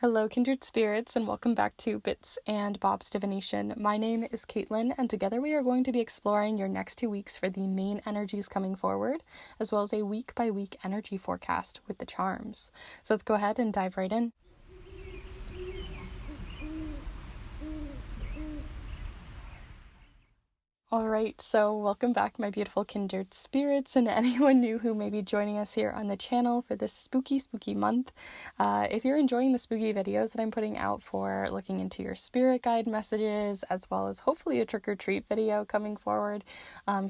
Hello, kindred spirits, and welcome back to Bits and Bob's Divination. My name is Caitlin, and together we are going to be exploring your next 2 weeks for the main energies coming forward, as well as a week-by-week energy forecast with the charms. So let's go ahead and dive right in. Alright, so welcome back, my beautiful kindred spirits, and anyone new who may be joining us here on the channel for this spooky month. If you're enjoying the spooky videos that I'm putting out for looking into your spirit guide messages, as well as hopefully a trick-or-treat video coming forward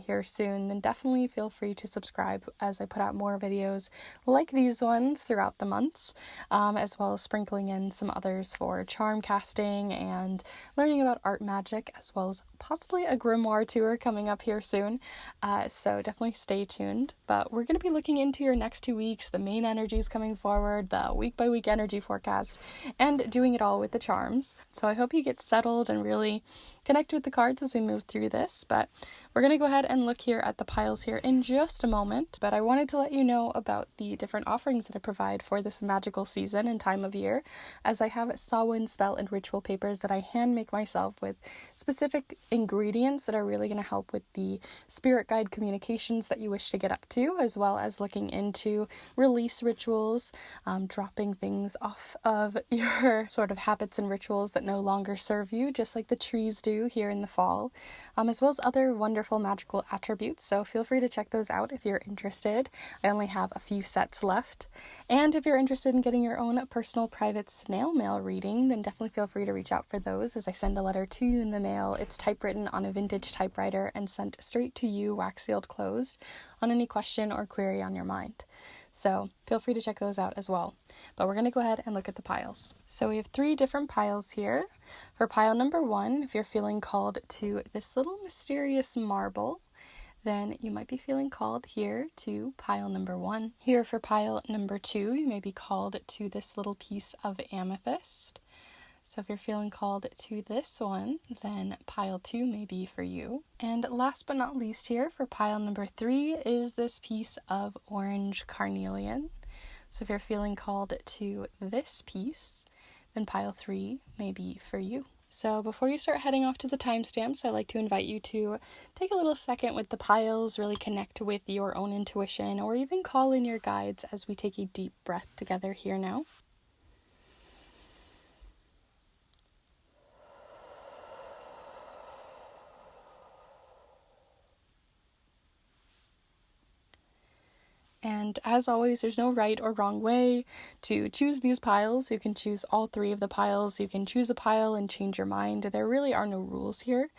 here soon, then definitely feel free to subscribe as I put out more videos like these ones throughout the months, as well as sprinkling in some others for charm casting and learning about art magic, as well as possibly a grimoire tour coming up here soon, so definitely stay tuned. But we're going to be looking into your next 2 weeks, the main energies coming forward, the week-by-week energy forecast, and doing it all with the charms. So I hope you get settled and really connect with the cards as we move through this, but we're going to go ahead and look here at the piles here in just a moment. But I wanted to let you know about the different offerings that I provide for this magical season and time of year, as I have Samhain spell and ritual papers that I hand make myself with specific ingredients that are really going to help with the spirit guide communications that you wish to get up to, as well as looking into release rituals, dropping things off of your sort of habits and rituals that no longer serve you, just like the trees do here in the fall, as well as other wonderful magical attributes. So feel free to check those out if you're interested. I only have a few sets left. And if you're interested in getting your own personal private snail mail reading, then definitely feel free to reach out for those, as I send a letter to you in the mail. It's typewritten on a vintage typewriter and sent straight to you, wax sealed closed, on any question or query on your mind. So feel free to check those out as well. But we're going to go ahead and look at the piles. So we have 3 different piles here. For pile number 1, if you're feeling called to this little mysterious marble, then you might be feeling called here to pile number 1. Here for pile number 2, you may be called to this little piece of amethyst. So if you're feeling called to this one, then pile 2 may be for you. And last but not least here for pile number 3 is this piece of orange carnelian. So if you're feeling called to this piece, then pile 3 may be for you. So before you start heading off to the timestamps, I'd like to invite you to take a little second with the piles, really connect with your own intuition, or even call in your guides as we take a deep breath together here now. And as always, there's no right or wrong way to choose these piles. You can choose all 3 of the piles. You can choose a pile and change your mind. There really are no rules here.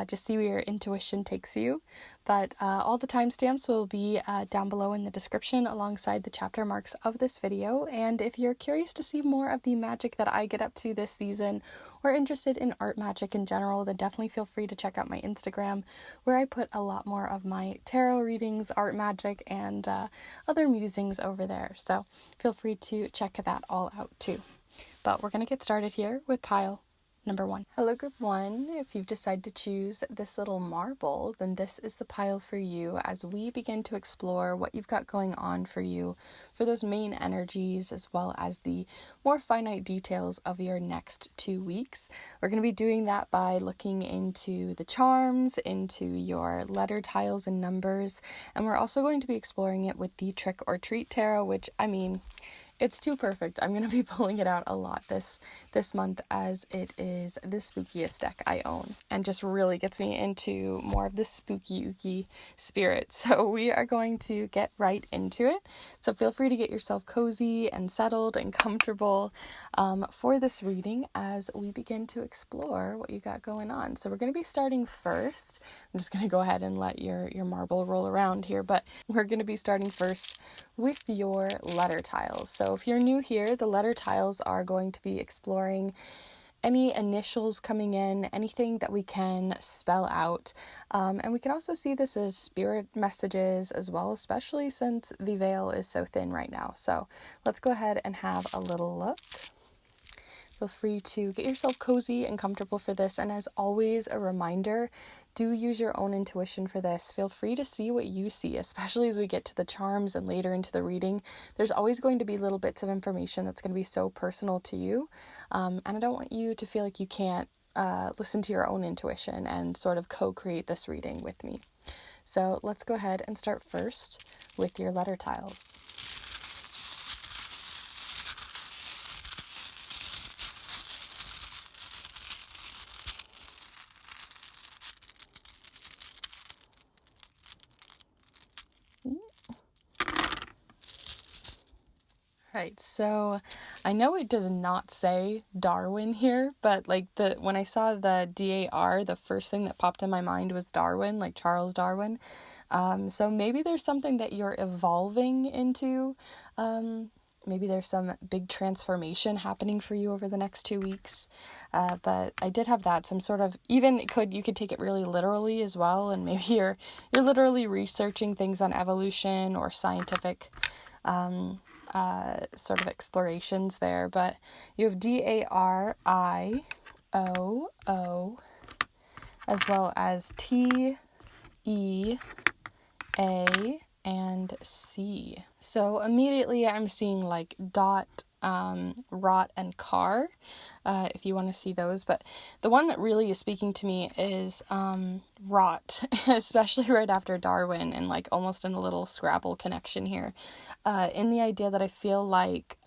Just see where your intuition takes you. But all the timestamps will be down below in the description alongside the chapter marks of this video. And if you're curious to see more of the magic that I get up to this season, or interested in art magic in general, then definitely feel free to check out my Instagram, where I put a lot more of my tarot readings, art magic, and other musings over there. So feel free to check that all out too. But we're going to get started here with pile number 1. Hello group 1, if you've decided to choose this little marble, then this is the pile for you as we begin to explore what you've got going on for you for those main energies, as well as the more finite details of your next 2 weeks. We're going to be doing that by looking into the charms, into your letter tiles and numbers, and we're also going to be exploring it with the trick or treat tarot, which, I mean, it's too perfect. I'm going to be pulling it out a lot this month, as it is the spookiest deck I own and just really gets me into more of the spooky spirit. So we are going to get right into it. So feel free to get yourself cozy and settled and comfortable for this reading as we begin to explore what you got going on. So we're going to be starting first. I'm just going to go ahead and let your marble roll around here, but we're going to be starting first with your letter tiles. So if you're new here, the letter tiles are going to be exploring any initials coming in, anything that we can spell out. And we can also see this as spirit messages as well, especially since the veil is so thin right now. So let's go ahead and have a little look. Feel free to get yourself cozy and comfortable for this. And as always, a reminder do use your own intuition for this. Feel free to see what you see, especially as we get to the charms and later into the reading. There's always going to be little bits of information that's going to be so personal to you. And I don't want you to feel like you can't listen to your own intuition and sort of co-create this reading with me. So let's go ahead and start first with your letter tiles. Right, so I know it does not say Darwin here, but like when I saw the DAR, the first thing that popped in my mind was Darwin, like Charles Darwin. So maybe there's something that you're evolving into. Maybe there's some big transformation happening for you over the next 2 weeks. But I did have that. Some sort of, you could take it really literally as well, and maybe you're literally researching things on evolution or scientific sort of explorations there. But you have DARIOO as well as TEA and C. So immediately I'm seeing like dot, rot, and car, if you want to see those. But the one that really is speaking to me is rot, especially right after Darwin, and like almost in a little Scrabble connection here, in the idea that I feel like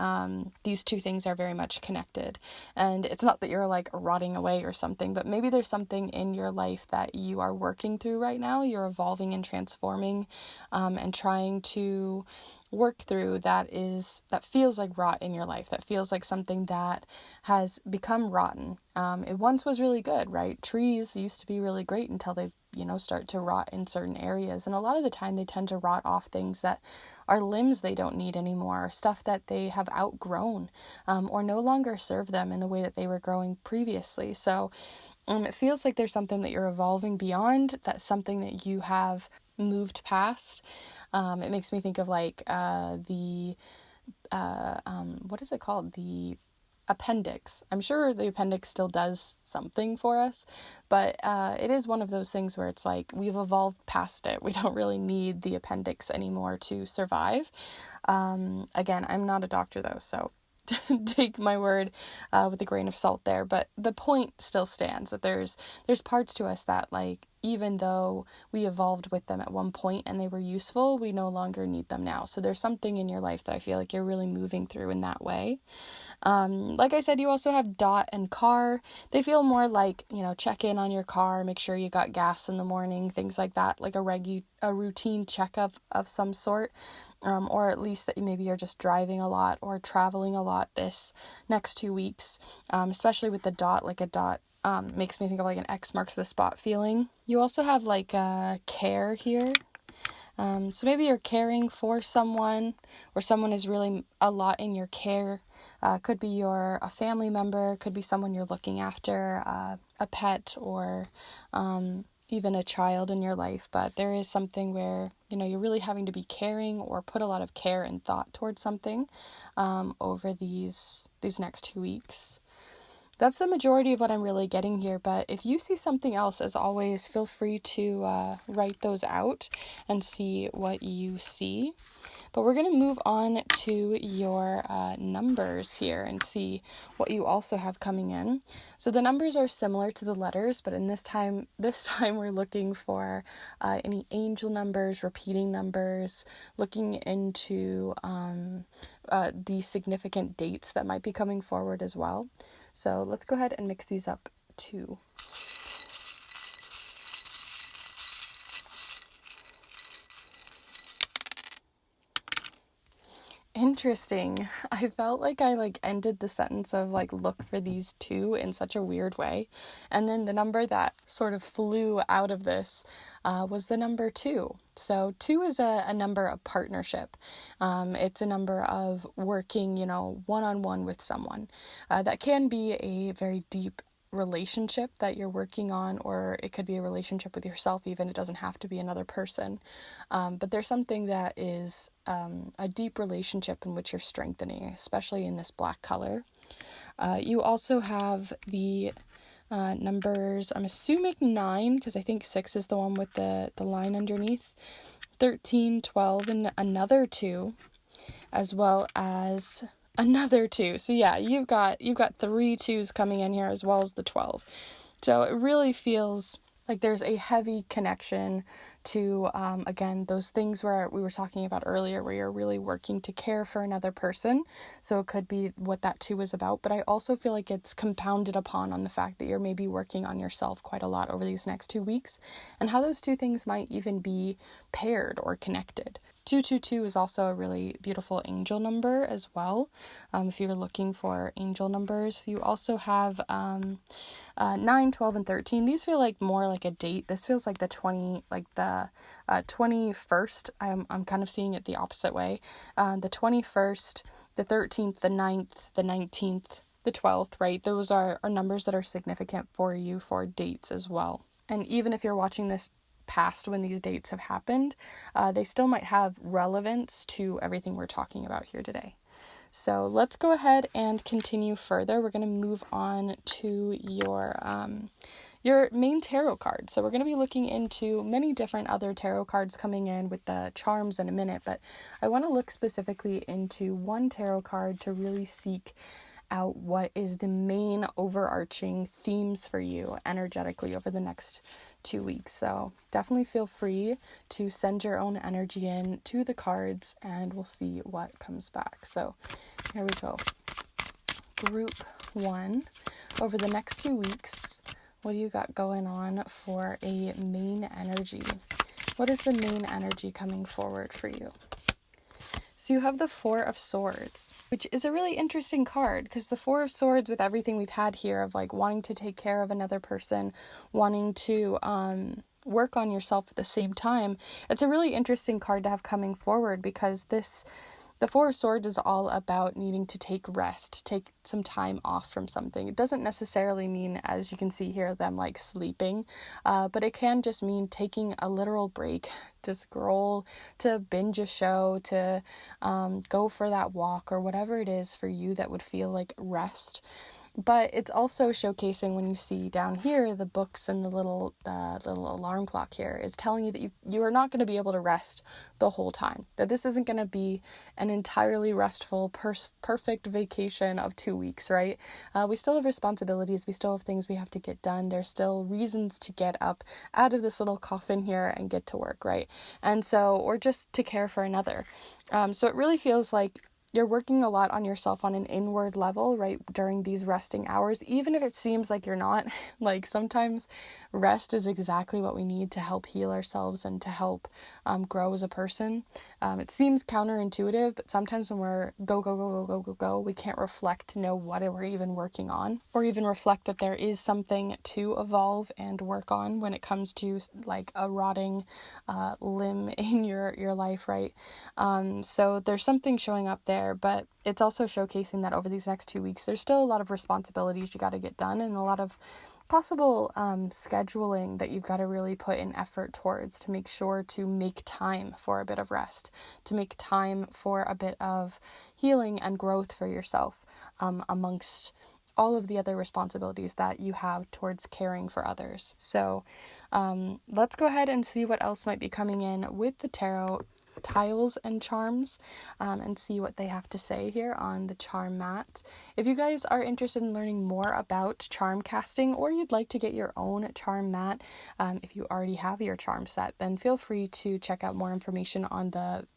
these two things are very much connected. And it's not that you're like rotting away or something, but maybe there's something in your life that you are working through right now. You're evolving and transforming, and trying to work through that feels like rot in your life, that feels like something that has become rotten. It once was really good, right? Trees used to be really great until they start to rot in certain areas, and a lot of the time they tend to rot off things that are limbs they don't need anymore, stuff that they have outgrown, or no longer serve them in the way that they were growing previously. So it feels like there's something that you're evolving beyond, that's something that you have moved past. It makes me think of like what is it called? The appendix. I'm sure the appendix still does something for us, but it is one of those things where it's like we've evolved past it. We don't really need the appendix anymore to survive. Again, I'm not a doctor though, so take my word with a grain of salt there, but the point still stands that there's parts to us that, like, even though we evolved with them at one point and they were useful, we no longer need them now. So there's something in your life that I feel like you're really moving through in that way. Like I said, you also have dot and car. They feel more like, check in on your car, make sure you got gas in the morning, things like that, like a routine checkup of some sort, or at least that maybe you're just driving a lot or traveling a lot this next 2 weeks, especially with the dot, like a dot makes me think of like an X marks the spot feeling. You also have like care here. So maybe you're caring for someone, or someone is really a lot in your care. Could be a family member, could be someone you're looking after, a pet, or even a child in your life. But there is something where, you're really having to be caring or put a lot of care and thought towards something over these next 2 weeks. That's the majority of what I'm really getting here, but if you see something else, as always, feel free to write those out and see what you see. But we're going to move on to your numbers here and see what you also have coming in. So the numbers are similar to the letters, but in this time we're looking for any angel numbers, repeating numbers, looking into the significant dates that might be coming forward as well. So let's go ahead and mix these up too. Interesting. I felt like I ended the sentence of look for these two in such a weird way. And then the number that sort of flew out of this was the number 2. So 2 is a number of partnership. It's a number of working, one-on-one with someone. That can be a very deep relationship that you're working on, or it could be a relationship with yourself even. It doesn't have to be another person, but there's something that is a deep relationship in which you're strengthening, especially in this black color. You also have the Numbers, I'm assuming 9, because I think 6 is the one with the line underneath. 13, 12, and another 2, as well as another 2. So yeah, you've got 3 2s coming in here, as well as the 12. So it really feels like there's a heavy connection to, again, those things where we were talking about earlier, where you're really working to care for another person. So it could be what that 2 is about, but I also feel like it's compounded upon on the fact that you're maybe working on yourself quite a lot over these next 2 weeks, and how those 2 things might even be paired or connected. 222 is also a really beautiful angel number as well. If you're looking for angel numbers, you also have 9, 12, and 13. These feel like more like a date. This feels like the 21st. I'm kind of seeing it the opposite way. The 21st, the 13th, the 9th, the 19th, the 12th, right? Those are numbers that are significant for you for dates as well. And even if you're watching this past when these dates have happened, they still might have relevance to everything we're talking about here today. So let's go ahead and continue further. We're going to move on to your main tarot card. So we're going to be looking into many different other tarot cards coming in with the charms in a minute, but I want to look specifically into one tarot card to really seek out what is the main overarching themes for you energetically over the next 2 weeks. So definitely feel free to send your own energy in to the cards and we'll see what comes back. So here we go. Group 1, over the next 2 weeks, what do you got going on for a main energy? What is the main energy coming forward for you? So you have the 4 of Swords, which is a really interesting card because the 4 of Swords, with everything we've had here of like wanting to take care of another person, wanting to work on yourself at the same time, it's a really interesting card to have coming forward because the 4 of Swords is all about needing to take rest, take some time off from something. It doesn't necessarily mean, as you can see here, them like sleeping, but it can just mean taking a literal break to scroll, to binge a show, to go for that walk, or whatever it is for you that would feel like rest. But it's also showcasing, when you see down here the books and the little alarm clock here, is telling you that you are not going to be able to rest the whole time. That this isn't going to be an entirely restful, perfect vacation of 2 weeks, right? We still have responsibilities. We still have things we have to get done. There's still reasons to get up out of this little coffin here and get to work, right? And so, or just to care for another. So it really feels like you're working a lot on yourself on an inward level, right, during these resting hours, even if it seems like you're not. Like, sometimes rest is exactly what we need to help heal ourselves and to help grow as a person. It seems counterintuitive, but sometimes when we're go, we can't reflect to know what we're even working on, or even reflect that there is something to evolve and work on when it comes to like a rotting limb in your life, right? So there's something showing up there, but it's also showcasing that over these next 2 weeks, there's still a lot of responsibilities you got to get done and a lot of possible scheduling that you've got to really put in effort towards to make sure to make time for a bit of rest, to make time for a bit of healing and growth for yourself amongst all of the other responsibilities that you have towards caring for others. So let's go ahead and see what else might be coming in with the tarot tiles and charms and see what they have to say here on the charm mat. If you guys are interested in learning more about charm casting, or you'd like to get your own charm mat, if you already have your charm set, then feel free to check out more information on the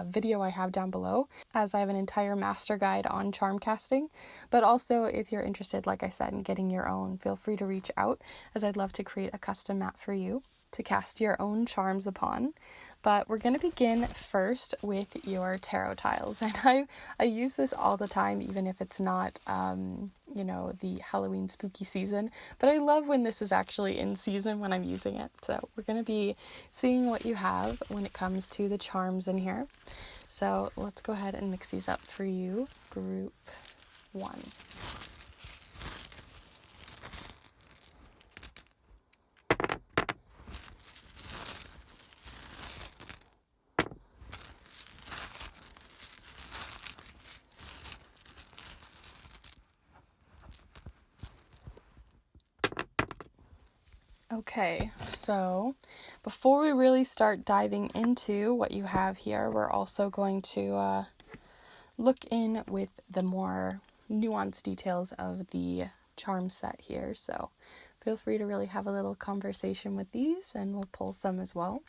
video I have down below, as I have an entire master guide on charm casting. But also, if you're interested, like I said, in getting your own, feel free to reach out, as I'd love to create a custom mat for you to cast your own charms upon. But we're going to begin first with your tarot tiles, and I use this all the time, even if it's not the Halloween spooky season, but I love when this is actually in season when I'm using it. So we're going to be seeing what you have when it comes to the charms in here. So let's go ahead and mix these up for you. Group 1. Okay, so before we really start diving into what you have here, we're also going to look in with the more nuanced details of the charm set here. So feel free to really have a little conversation with these, and we'll pull some as well.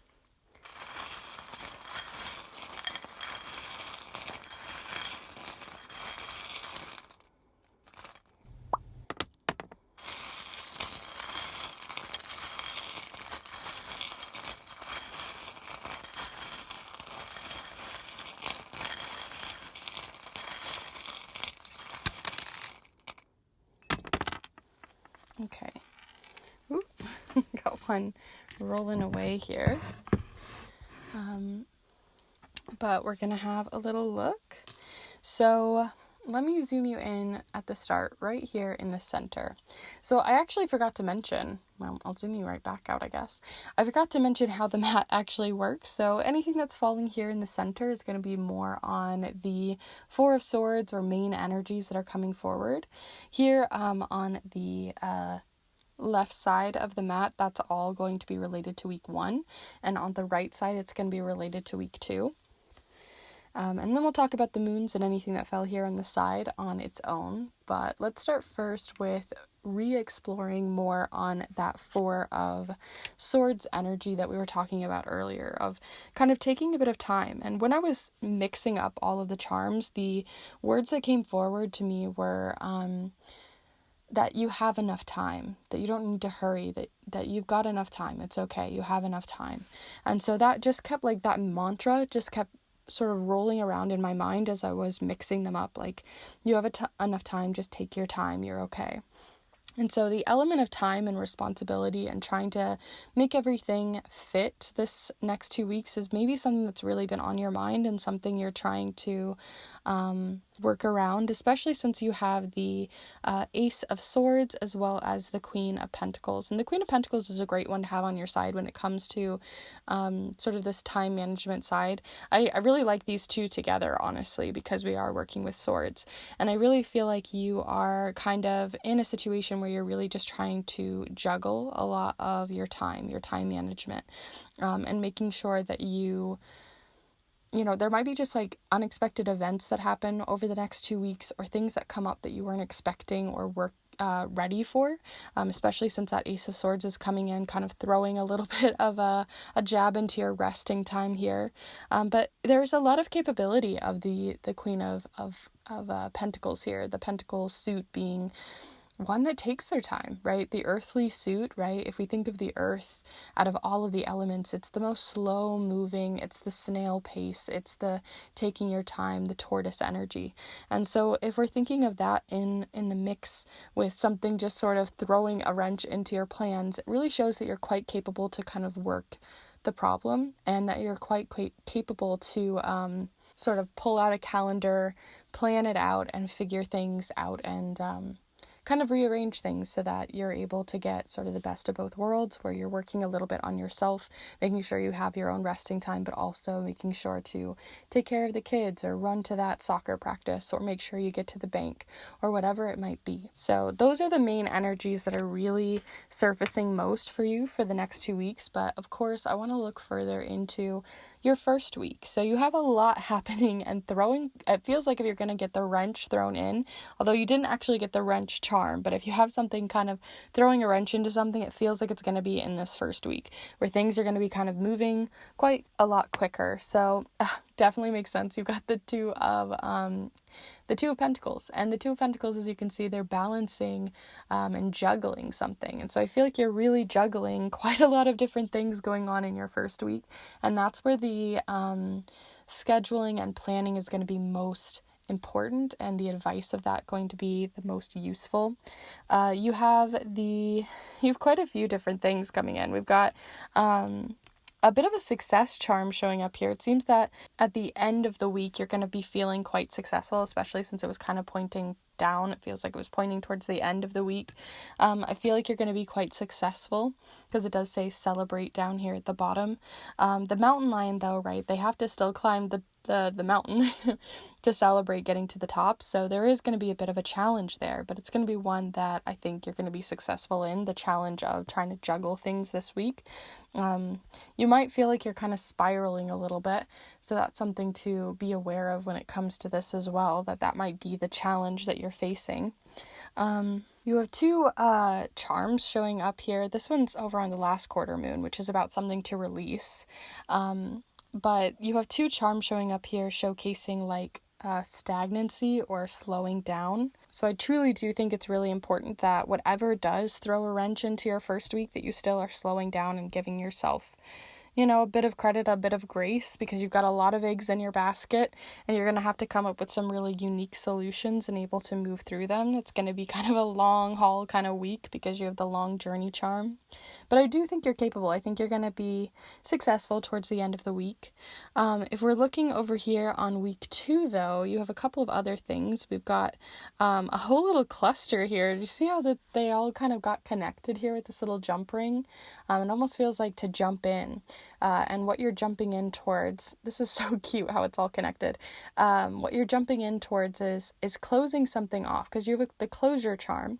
Okay. Ooh, got one rolling away here. But we're going to have a little look. So let me zoom you in at the start, right here in the center. So I actually forgot to mention, well, I'll zoom you right back out, I guess. I forgot to mention how the mat actually works. So anything that's falling here in the center is going to be more on the Four of Swords or main energies that are coming forward. Here on the left side of the mat, that's all going to be related to week 1. And on the right side, it's going to be related to week 2. And then we'll talk about the moons and anything that fell here on the side on its own. But let's start first with re-exploring more on that Four of Swords energy that we were talking about earlier, of kind of taking a bit of time. And when I was mixing up all of the charms, the words that came forward to me were that you have enough time, that you don't need to hurry, that you've got enough time, it's okay, you have enough time. And so that just kept, like, that mantra just kept sort of rolling around in my mind as I was mixing them up. Like, you have enough time, just take your time, you're okay. And so the element of time and responsibility and trying to make everything fit this next 2 weeks is maybe something that's really been on your mind and something you're trying to work around, especially since you have the Ace of Swords as well as the Queen of Pentacles. And the Queen of Pentacles is a great one to have on your side when it comes to sort of this time management side. I really like these two together, honestly, because we are working with swords. And I really feel like you are kind of in a situation where you're really just trying to juggle a lot of your time management, and making sure that you know, there might be just like unexpected events that happen over the next 2 weeks, or things that come up that you weren't expecting or were ready for, especially since that Ace of Swords is coming in, kind of throwing a little bit of a jab into your resting time here. But there's a lot of capability of the Queen of Pentacles here, the Pentacle suit being one that takes their time, right? The earthly suit, right? If we think of the earth out of all of the elements, it's the most slow moving, it's the snail pace, it's the taking your time, the tortoise energy. And so if we're thinking of that in the mix with something just sort of throwing a wrench into your plans, it really shows that you're quite capable to kind of work the problem, and that you're quite capable to sort of pull out a calendar, plan it out, and figure things out, and kind of rearrange things so that you're able to get sort of the best of both worlds, where you're working a little bit on yourself, making sure you have your own resting time, but also making sure to take care of the kids, or run to that soccer practice, or make sure you get to the bank, or whatever it might be. So those are the main energies that are really surfacing most for you for the next 2 weeks. But of course, I want to look further into your first week. So you have a lot happening, and it feels like if you're going to get the wrench thrown in, although you didn't actually get the wrench charm, but if you have something kind of throwing a wrench into something, it feels like it's going to be in this first week, where things are going to be kind of moving quite a lot quicker. So definitely makes sense. You've got the Two of Pentacles, and the Two of Pentacles, as you can see, they're balancing and juggling something. And so I feel like you're really juggling quite a lot of different things going on in your first week, and that's where the scheduling and planning is going to be most important, and the advice of that going to be the most useful. You have quite a few different things coming in. We've got a bit of a success charm showing up here. It seems that at the end of the week, you're going to be feeling quite successful, especially since it was kind of pointing down. It feels like it was pointing towards the end of the week. I feel like you're going to be quite successful, because it does say celebrate down here at the bottom. The mountain lion, though, right, they have to still climb the mountain to celebrate getting to the top. So there is going to be a bit of a challenge there, but it's going to be one that I think you're going to be successful in, the challenge of trying to juggle things this week. You might feel like you're kind of spiraling a little bit, so that's something to be aware of when it comes to this as well, that might be the challenge that you're facing. You have two charms showing up here. This one's over on the last quarter moon, which is about something to release. But you have two charms showing up here showcasing like stagnancy or slowing down. So I truly do think it's really important that whatever does throw a wrench into your first week, that you still are slowing down and giving yourself, a bit of credit, a bit of grace, because you've got a lot of eggs in your basket and you're going to have to come up with some really unique solutions and able to move through them. It's going to be kind of a long haul kind of week because you have the long journey charm. But I do think you're capable. I think you're going to be successful towards the end of the week. If we're looking over here on week 2, though, you have a couple of other things. We've got a whole little cluster here. Do you see how they all kind of got connected here with this little jump ring? It almost feels like to jump in. And what you're jumping in towards, this is so cute how it's all connected. What you're jumping in towards is closing something off, because you have the closure charm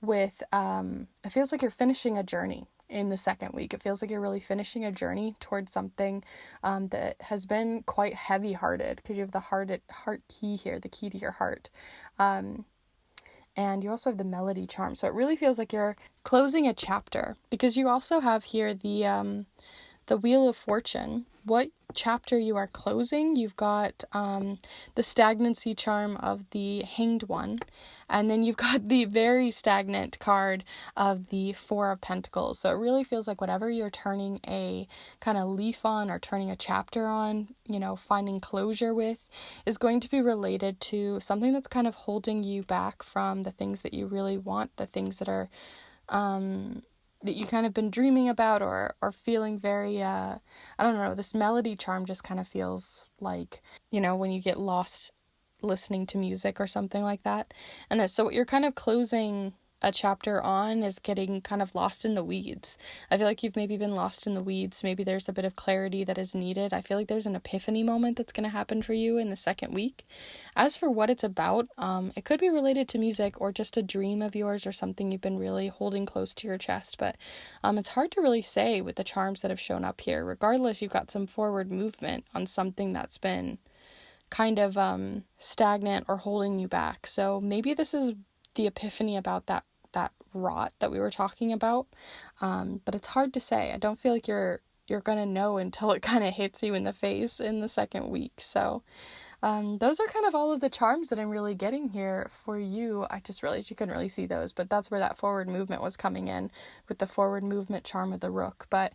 with, it feels like you're finishing a journey in the second week. It feels like you're really finishing a journey towards something that has been quite heavy-hearted, because you have the heart key here, the key to your heart. And you also have the melody charm. So it really feels like you're closing a chapter, because you also have here the Wheel of Fortune. What chapter you are closing, you've got the stagnancy charm of the Hanged One, and then you've got the very stagnant card of the Four of Pentacles. So it really feels like whatever you're turning a kind of leaf on or turning a chapter on, finding closure with, is going to be related to something that's kind of holding you back from the things that you really want, the things that are that you kind of been dreaming about or feeling very, I don't know, this melody charm just kind of feels like, when you get lost listening to music or something like that. And so what you're kind of closing a chapter on is getting kind of lost in the weeds. I feel like you've maybe been lost in the weeds. Maybe there's a bit of clarity that is needed. I feel like there's an epiphany moment that's going to happen for you in the second week. As for what it's about, it could be related to music or just a dream of yours or something you've been really holding close to your chest. But it's hard to really say with the charms that have shown up here. Regardless, you've got some forward movement on something that's been kind of stagnant or holding you back. So maybe this is the epiphany about that rot that we were talking about, but it's hard to say. I don't feel like you're gonna know until it kind of hits you in the face in the second week. So those are kind of all of the charms that I'm really getting here for you. I just realized you couldn't really see those, but that's where that forward movement was coming in with the forward movement charm of the Rook. But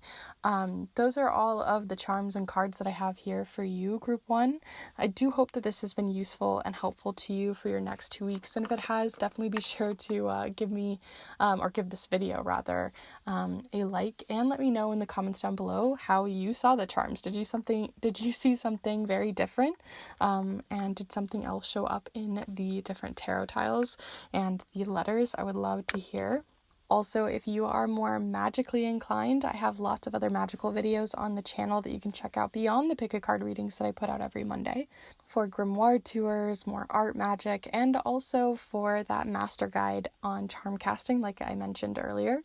those are all of the charms and cards that I have here for you, Group 1. I do hope that this has been useful and helpful to you for your next 2 weeks. And if it has, definitely be sure to give me, or give this video rather, a like, and let me know in the comments down below how you saw the charms. Did you see something very different? And did something else show up in the different tarot tiles and the letters? I would love to hear. Also, if you are more magically inclined, I have lots of other magical videos on the channel that you can check out beyond the pick a card readings that I put out every Monday, for grimoire tours, more art magic, and also for that master guide on charm casting like I mentioned earlier.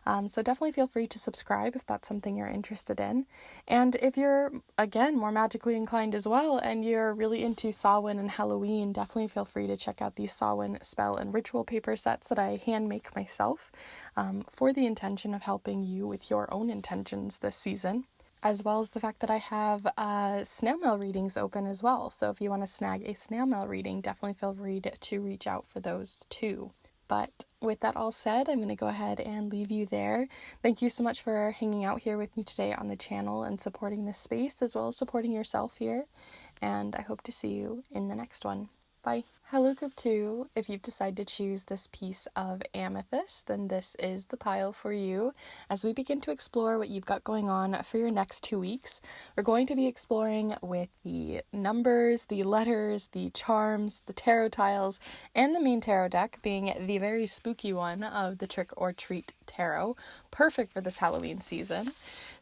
So definitely feel free to subscribe if that's something you're interested in. And if you're, again, more magically inclined as well, and you're really into Samhain and Halloween, definitely feel free to check out these Samhain spell and ritual paper sets that I hand make myself, for the intention of helping you with your own intentions this season, as well as the fact that I have snail mail readings open as well. So if you want to snag a snail mail reading, definitely feel free to reach out for those too. But with that all said, I'm going to go ahead and leave you there. Thank you so much for hanging out here with me today on the channel and supporting this space, as well as supporting yourself here. And I hope to see you in the next one. Bye. Hello Group 2, if you've decided to choose this piece of Amethyst, then this is the pile for you. As we begin to explore what you've got going on for your next 2 weeks, we're going to be exploring with the numbers, the letters, the charms, the tarot tiles, and the main tarot deck being the very spooky one of the Trick or Treat Tarot, perfect for this Halloween season.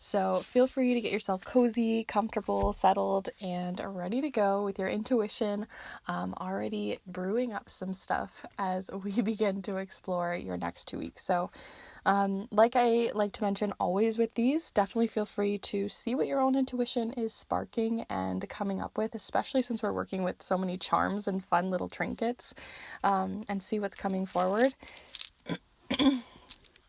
So feel free to get yourself cozy, comfortable, settled, and ready to go with your intuition already brewing up some stuff as we begin to explore your next 2 weeks. So like I like to mention always with these, definitely feel free to see what your own intuition is sparking and coming up with, especially since we're working with so many charms and fun little trinkets, and see what's coming forward.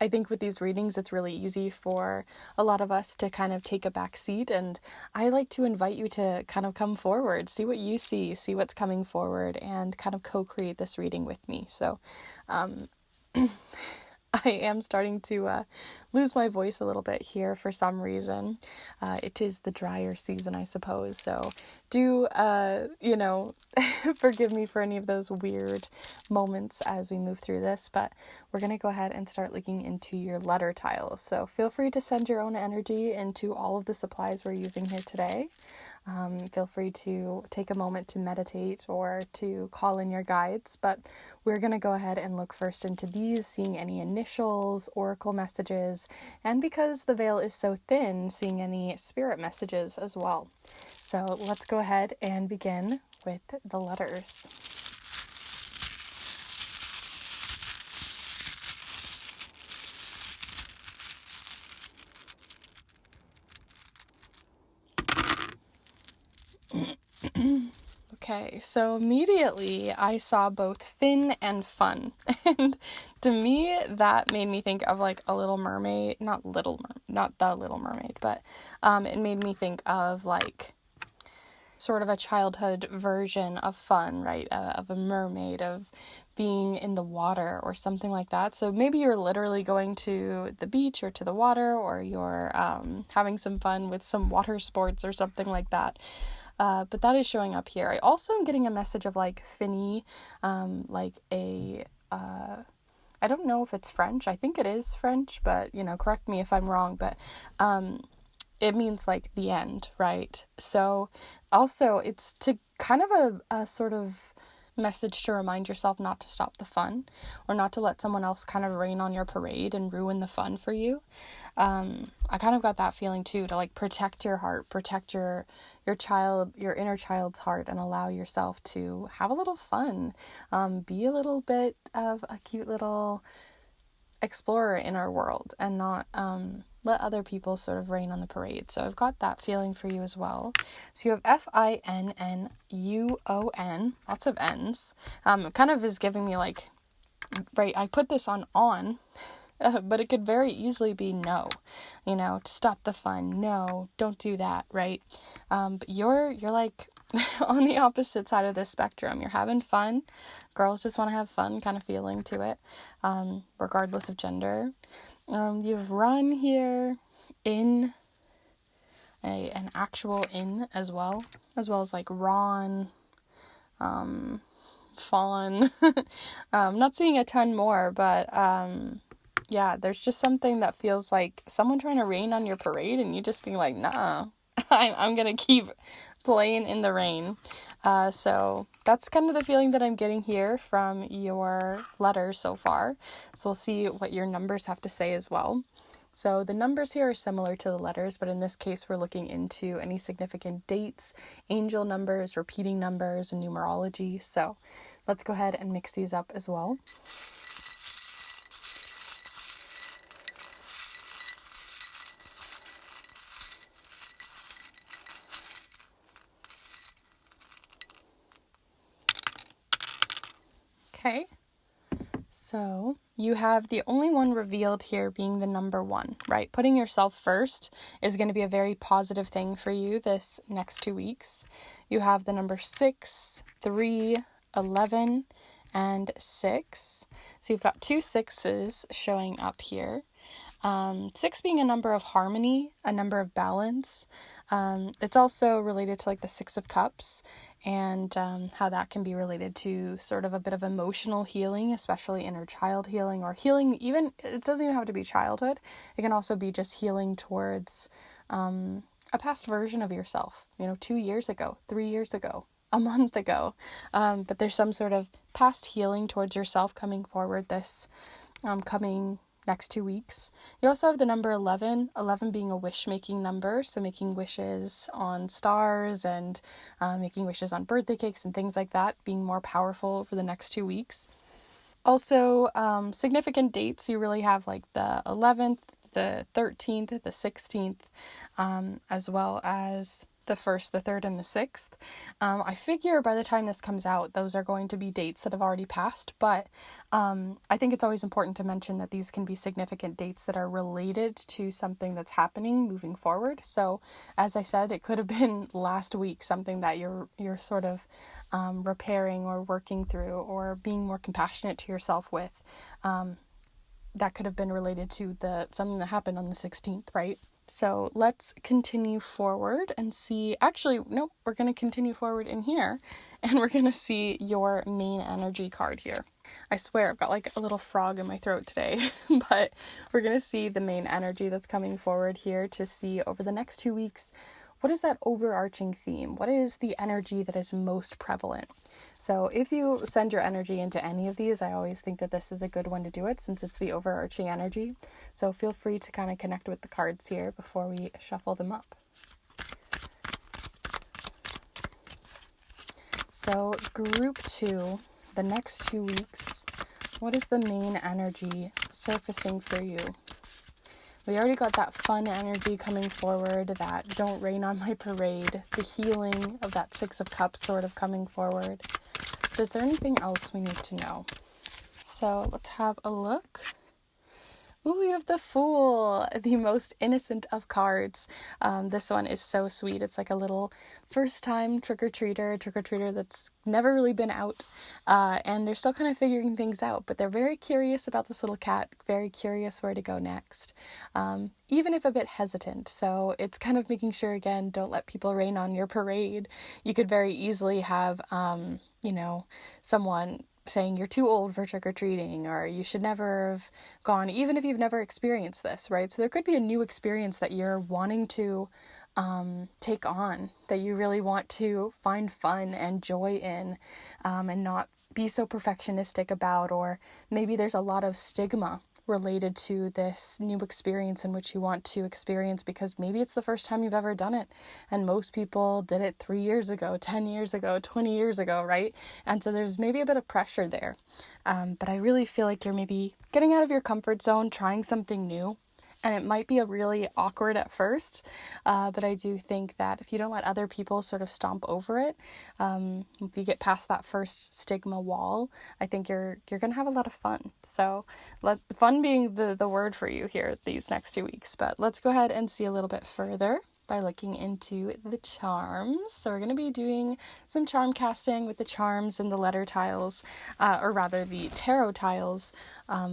I think with these readings, it's really easy for a lot of us to kind of take a back seat, and I like to invite you to kind of come forward, see what you see what's coming forward, and kind of co-create this reading with me. So, I am starting to lose my voice a little bit here for some reason. It is the drier season, I suppose. So do, forgive me for any of those weird moments as we move through this. But we're going to go ahead and start looking into your letter tiles. So feel free to send your own energy into all of the supplies we're using here today. Feel free to take a moment to meditate or to call in your guides, but we're going to go ahead and look first into these, seeing any initials, oracle messages, and because the veil is so thin, seeing any spirit messages as well. So let's go ahead and begin with the letters. Okay, so immediately I saw both thin and fun, and to me that made me think of like a Little Mermaid, not the Little Mermaid, but it made me think of like sort of a childhood version of fun, right? Of a mermaid, of being in the water or something like that. So maybe you're literally going to the beach or to the water, or you're having some fun with some water sports or something like that. But that is showing up here. I also am getting a message of like Finny, like a, I don't know if it's French. I think it is French, but, correct me if I'm wrong, but, it means like the end, right? So also it's to kind of a sort of message to remind yourself not to stop the fun, or not to let someone else kind of rain on your parade and ruin the fun for you. I kind of got that feeling too, to like protect your heart, protect your child, your inner child's heart, and allow yourself to have a little fun, be a little bit of a cute little explorer in our world, and not let other people sort of rain on the parade. So I've got that feeling for you as well. So you have FINNUON, lots of N's. It kind of is giving me like, right, I put this on, but it could very easily be no, to stop the fun. No, don't do that, right? But you're like on the opposite side of the spectrum. You're having fun. Girls just want to have fun kind of feeling to it, regardless of gender. You have run here, in, an actual in as well as like Ron, fawn. Not seeing a ton more, but yeah, there's just something that feels like someone trying to rain on your parade and you just being like, nah, I'm gonna keep playing in the rain. So that's kind of the feeling that I'm getting here from your letters so far. So we'll see what your numbers have to say as well. So the numbers here are similar to the letters, but in this case, we're looking into any significant dates, angel numbers, repeating numbers, and numerology. So let's go ahead and mix these up as well. Okay, so you have the only one revealed here being the number 1, right? Putting yourself first is going to be a very positive thing for you this next 2 weeks. You have the number 6, 3, 11, and 6. So you've got 2 6s showing up here. 6 being a number of harmony, a number of balance. It's also related to like the 6 of Cups, and how that can be related to sort of a bit of emotional healing, especially inner child healing, or healing, even, it doesn't even have to be childhood. It can also be just healing towards a past version of yourself, 2 years ago, 3 years ago, a month ago. But there's some sort of past healing towards yourself coming forward this coming next 2 weeks. You also have the number 11, 11 being a wish-making number, so making wishes on stars and making wishes on birthday cakes and things like that, being more powerful for the next 2 weeks. Also, significant dates, you really have like the 11th, the 13th, the 16th, as well as the 1st, the 3rd, and the 6th. I figure by the time this comes out, those are going to be dates that have already passed, but I think it's always important to mention that these can be significant dates that are related to something that's happening moving forward. So, as I said, it could have been last week, something that you're sort of repairing or working through or being more compassionate to yourself with. That could have been related to something that happened on the 16th, right? So let's continue forward and see, actually, nope, we're going to continue forward in here and we're going to see your main energy card here. I swear I've got like a little frog in my throat today, but we're going to see the main energy that's coming forward here to see over the next 2 weeks, what is that overarching theme? What is the energy that is most prevalent? So if you send your energy into any of these, I always think that this is a good one to do it since it's the overarching energy. So feel free to kind of connect with the cards here before we shuffle them up. So group 2, the next 2 weeks, what is the main energy surfacing for you? We already got that fun energy coming forward, that don't rain on my parade, the healing of that 6 of Cups sort of coming forward. But is there anything else we need to know? So let's have a look. Ooh, we have the Fool, the most innocent of cards. This one is so sweet. It's like a little first-time trick-or-treater that's never really been out, and they're still kind of figuring things out, but they're very curious about this little cat, very curious where to go next, even if a bit hesitant. So it's kind of making sure, again, don't let people rain on your parade. You could very easily have, someone saying you're too old for trick-or-treating, or you should never have gone, even if you've never experienced this, right? So there could be a new experience that you're wanting to take on, that you really want to find fun and joy in, and not be so perfectionistic about, or maybe there's a lot of stigma related to this new experience in which you want to experience because maybe it's the first time you've ever done it and most people did it 3 years ago, 10 years ago, 20 years ago, right? And so there's maybe a bit of pressure there. But I really feel like you're maybe getting out of your comfort zone, trying something new. And it might be a really awkward at first, but I do think that if you don't let other people sort of stomp over it, if you get past that first stigma wall, I think you're going to have a lot of fun. So fun being the word for you here these next 2 weeks. But let's go ahead and see a little bit further by looking into the charms. So we're going to be doing some charm casting with the charms and the letter tiles, or rather the tarot tiles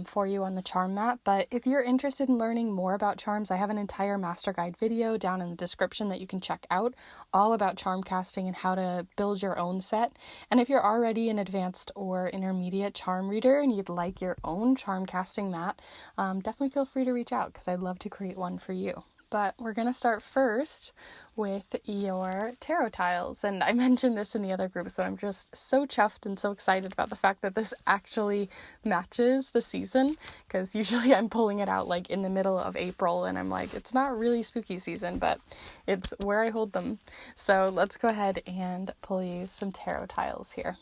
for you on the charm mat. But if you're interested in learning more about charms, I have an entire master guide video down in the description that you can check out, all about charm casting and how to build your own set. And if you're already an advanced or intermediate charm reader and you'd like your own charm casting mat, definitely feel free to reach out because I'd love to create one for you. But we're going to start first with your tarot tiles. And I mentioned this in the other group, so I'm just so chuffed and so excited about the fact that this actually matches the season, because usually I'm pulling it out like in the middle of April and I'm like, it's not really spooky season, but it's where I hold them. So let's go ahead and pull you some tarot tiles here.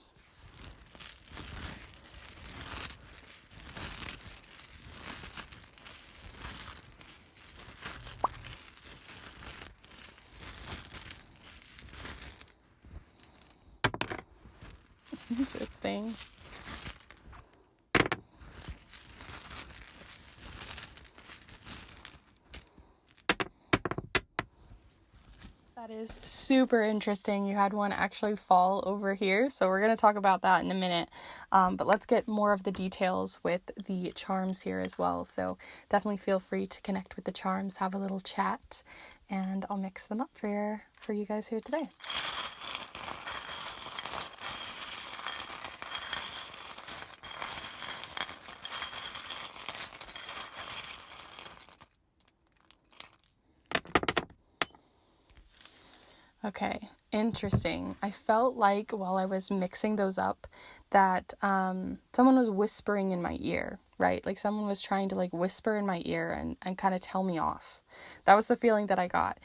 Interesting. That is super interesting. You had one actually fall over here, so we're going to talk about that in a minute. But let's get more of the details with the charms here as well. So definitely feel free to connect with the charms, have a little chat, and I'll mix them up for you guys here today. Okay, interesting. I felt like while I was mixing those up that someone was whispering in my ear. right? Like someone was trying to like whisper in my ear and kind of tell me off. That was the feeling that I got.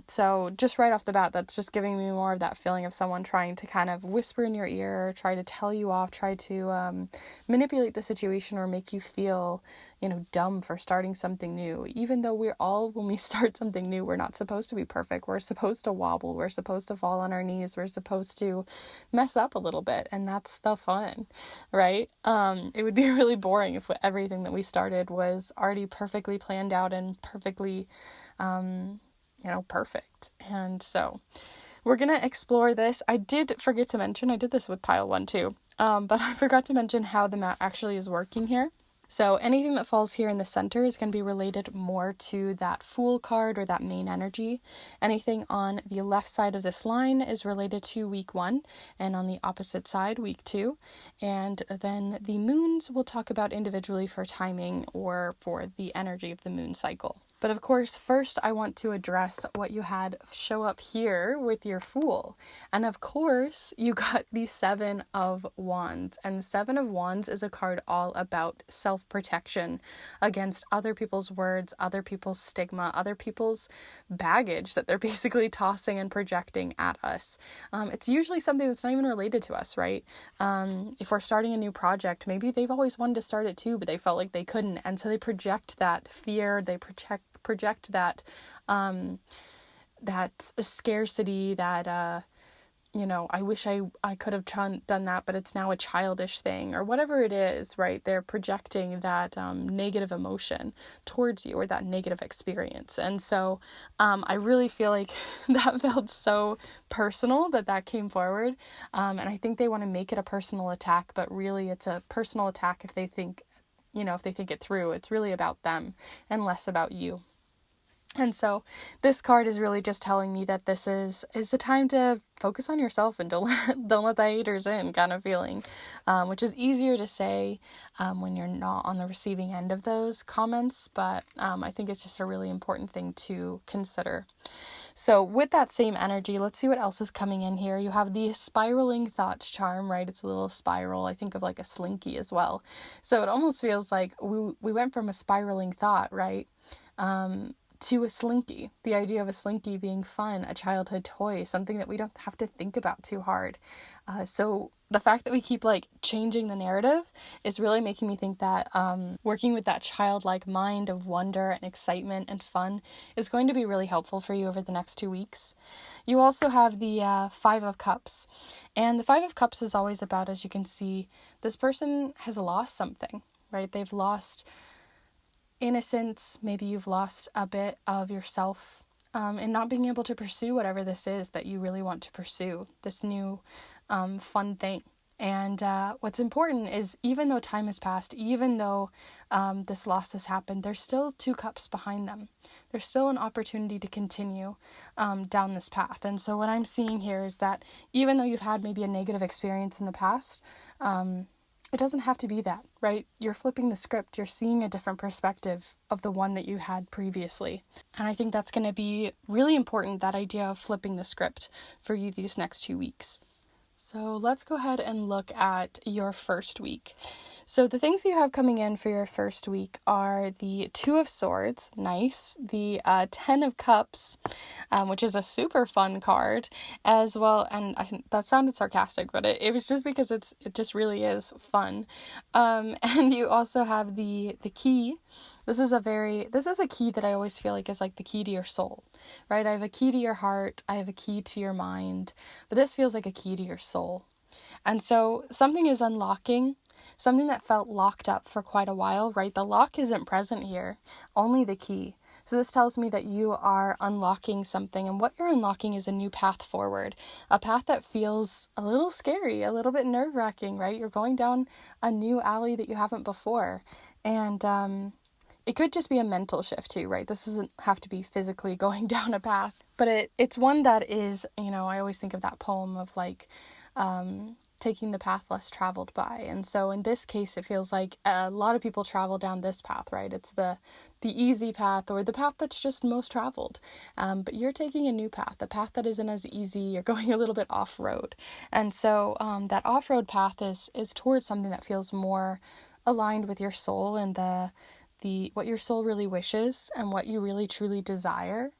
So just right off the bat, that's just giving me more of that feeling of someone trying to kind of whisper in your ear, try to tell you off, try to manipulate the situation or make you feel, dumb for starting something new. Even though when we start something new, we're not supposed to be perfect. We're supposed to wobble. We're supposed to fall on our knees. We're supposed to mess up a little bit. And that's the fun, right? It would be really boring if everything that we started was already perfectly planned out and perfectly, perfect. And so we're going to explore this. I did forget to mention, I did this with pile 1 too, but I forgot to mention how the mat actually is working here. So anything that falls here in the center is going to be related more to that Fool card or that main energy. Anything on the left side of this line is related to week 1, and on the opposite side, week 2. And then the moons we'll talk about individually for timing or for the energy of the moon cycle. But of course, first I want to address what you had show up here with your Fool. And of course, you got the 7 of Wands. And the 7 of Wands is a card all about self-protection against other people's words, other people's stigma, other people's baggage that they're basically tossing and projecting at us. It's usually something that's not even related to us, right? If we're starting a new project, maybe they've always wanted to start it too, but they felt like they couldn't. And so they project that fear, they project that that scarcity, that I wish I could have done that, but it's now a childish thing, or whatever it is, right? They're projecting that negative emotion towards you, or that negative experience. And so I really feel like that felt so personal that came forward, and I think they want to make it a personal attack, but really it's a personal attack if they think it through. It's really about them and less about you. And so this card is really just telling me that this is the time to focus on yourself and don't let the haters in kind of feeling, which is easier to say when you're not on the receiving end of those comments. But I think it's just a really important thing to consider. So with that same energy, let's see what else is coming in here. You have the spiraling thoughts charm, right? It's a little spiral. I think of like a slinky as well. So it almost feels like we went from a spiraling thought, right? To a slinky, the idea of a slinky being fun, a childhood toy, something that we don't have to think about too hard. So the fact that we keep like changing the narrative is really making me think that working with that childlike mind of wonder and excitement and fun is going to be really helpful for you over the next 2 weeks. You also have the 5 of Cups, and the 5 of Cups is always about, as you can see, this person has lost something, right? They've lost innocence. Maybe you've lost a bit of yourself in not being able to pursue whatever this is that you really want to pursue, this new fun thing. And what's important is, even though time has passed, even though this loss has happened, there's still 2 cups behind them. There's still an opportunity to continue down this path. And so what I'm seeing here is that even though you've had maybe a negative experience in the past, it doesn't have to be that, right? You're flipping the script. You're seeing a different perspective of the one that you had previously. And I think that's going to be really important, that idea of flipping the script for you these next 2 weeks. So let's go ahead and look at your first week. So the things that you have coming in for your first week are the 2 of Swords, nice, the 10 of Cups, which is a super fun card as well, and that sounded sarcastic, but it was just because it just really is fun. And you also have the key. This is a key that I always feel like is like the key to your soul, right? I have a key to your heart, I have a key to your mind, but this feels like a key to your soul. And so something is unlocking, something that felt locked up for quite a while, right? The lock isn't present here, only the key. So this tells me that you are unlocking something, and what you're unlocking is a new path forward, a path that feels a little scary, a little bit nerve-wracking, right? You're going down a new alley that you haven't before, and it could just be a mental shift too, right? This doesn't have to be physically going down a path, but it's one that is, I always think of that poem of like, taking the path less traveled by. And so in this case, it feels like a lot of people travel down this path, right? It's the easy path, or the path that's just most traveled. But you're taking a new path, a path that isn't as easy. You're going a little bit off-road. And so that off-road path is towards something that feels more aligned with your soul and the what your soul really wishes and what you really truly desire.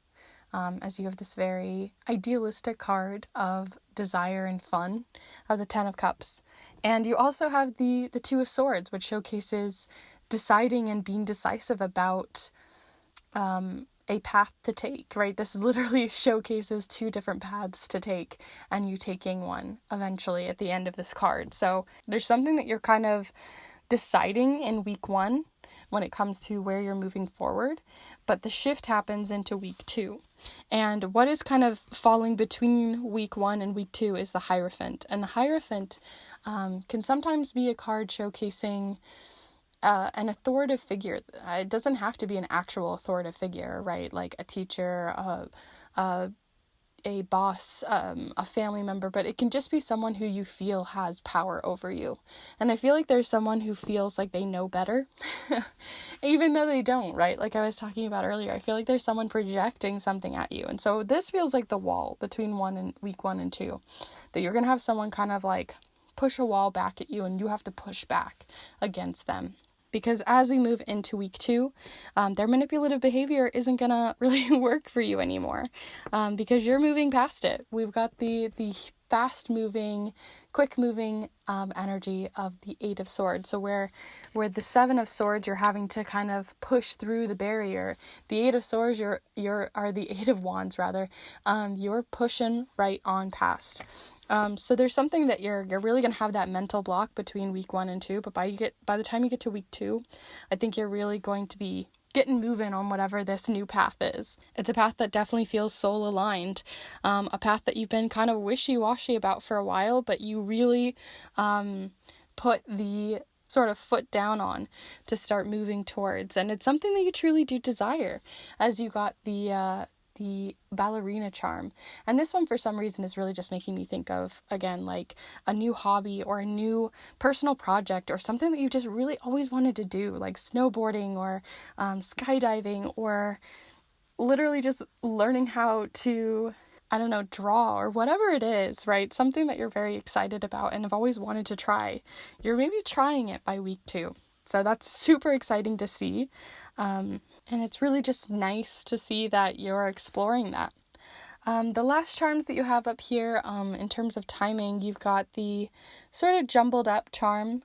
As you have this very idealistic card of desire and fun of the Ten of Cups. And you also have the Two of Swords, which showcases deciding and being decisive about a path to take, right? This literally showcases two different paths to take and you taking one eventually at the end of this card. So there's something that you're kind of deciding in week 1 when it comes to where you're moving forward, but the shift happens into week 2. And what is kind of falling between week 1 and week 2 is the Hierophant. And the Hierophant can sometimes be a card showcasing an authoritative figure. It doesn't have to be an actual authoritative figure, right? Like a teacher, a boss, a family member, but it can just be someone who you feel has power over you. And I feel like there's someone who feels like they know better, even though they don't, right? Like I was talking about earlier, I feel like there's someone projecting something at you. And so this feels like the wall between week 1 and 2, that you're going to have someone kind of like push a wall back at you and you have to push back against them. Because as we move into week 2, their manipulative behavior isn't going to really work for you anymore, because you're moving past it. We've got the fast-moving, quick-moving energy of the Eight of Swords. So where the Seven of Swords, you're having to kind of push through the barrier. The Eight of Swords, or the Eight of Wands, rather, you're pushing right on past. So there's something that you're really going to have that mental block between week 1 and 2, but by the time you get to week 2, I think you're really going to be getting moving on whatever this new path is. It's a path that definitely feels soul aligned, a path that you've been kind of wishy-washy about for a while, but you really put the sort of foot down on to start moving towards. And it's something that you truly do desire, as you got the ballerina charm. And this one, for some reason, is really just making me think of, again, like a new hobby or a new personal project or something that you just really always wanted to do, like snowboarding or skydiving, or literally just learning how to, I don't know, draw or whatever it is, right? Something that you're very excited about and have always wanted to try. You're maybe trying it by week 2. So that's super exciting to see. And it's really just nice to see that you're exploring that. The last charms that you have up here, in terms of timing, you've got the sort of jumbled up charm.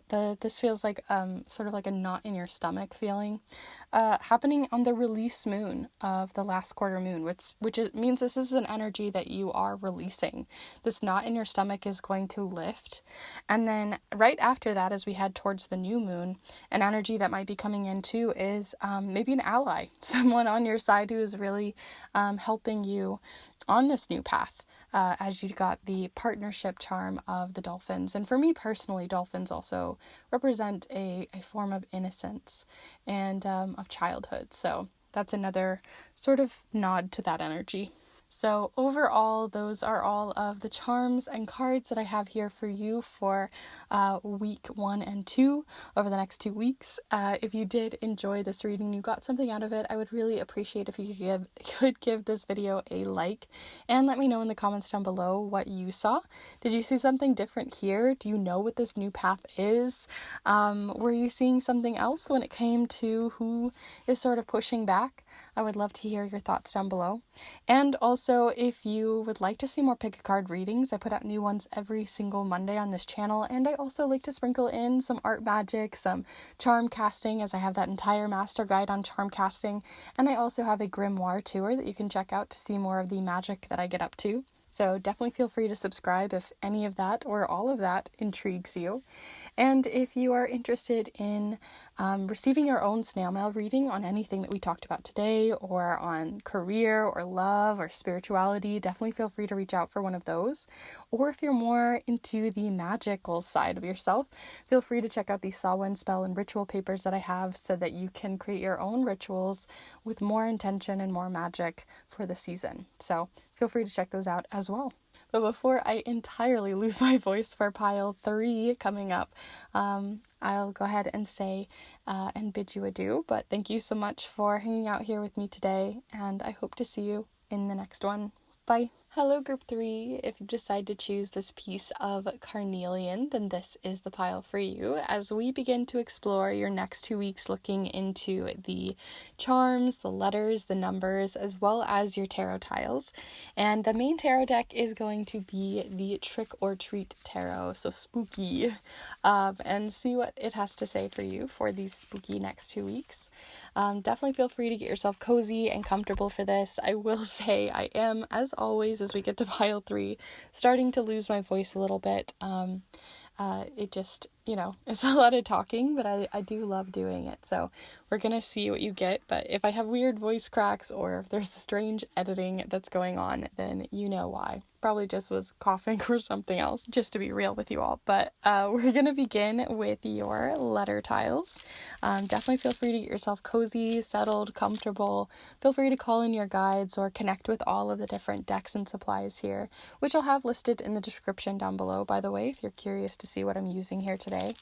This feels like sort of like a knot in your stomach feeling, happening on the release moon of the last quarter moon, which means this is an energy that you are releasing. This knot in your stomach is going to lift, and then right after that, as we head towards the new moon, an energy that might be coming in too is maybe an ally, someone on your side who is really helping you on this new path, as you got the partnership charm of the dolphins. And for me personally, dolphins also represent a form of innocence and of childhood. So that's another sort of nod to that energy. So overall, those are all of the charms and cards that I have here for you for week 1 and 2 over the next 2 weeks. If you did enjoy this reading, you got something out of it, I would really appreciate if you could give this video a like and let me know in the comments down below what you saw. Did you see something different here? Do you know what this new path is? Were you seeing something else when it came to who is sort of pushing back? I would love to hear your thoughts down below. And also, if you would like to see more pick a card readings, I put out new ones every single Monday on this channel, and I also like to sprinkle in some art magic, some charm casting, as I have that entire master guide on charm casting, and I also have a grimoire tour that you can check out to see more of the magic that I get up to. So definitely feel free to subscribe if any of that or all of that intrigues you. And if you are interested in receiving your own snail mail reading on anything that we talked about today, or on career or love or spirituality, definitely feel free to reach out for one of those. Or if you're more into the magical side of yourself, feel free to check out the Samhain spell and ritual papers that I have so that you can create your own rituals with more intention and more magic for the season. So feel free to check those out as well. But before I entirely lose my voice for pile 3 coming up, I'll go ahead and say and bid you adieu. But thank you so much for hanging out here with me today, and I hope to see you in the next one. Bye. Hello, Group 3. If you decide to choose this piece of Carnelian, then this is the pile for you as we begin to explore your next 2 weeks looking into the charms, the letters, the numbers, as well as your tarot tiles. And the main tarot deck is going to be the Trick or Treat Tarot, so spooky, and see what it has to say for you for these spooky next 2 weeks. Definitely feel free to get yourself cozy and comfortable for this. I will say I am, as always, as we get to pile 3, starting to lose my voice a little bit. It just, it's a lot of talking, but I do love doing it. So we're going to see what you get. But if I have weird voice cracks or if there's strange editing that's going on, then you know why. Probably just was coughing or something else, just to be real with you all. But we're going to begin with your letter tiles. Definitely feel free to get yourself cozy, settled, comfortable. Feel free to call in your guides or connect with all of the different decks and supplies here, which I'll have listed in the description down below, by the way, if you're curious to see what I'm using here today.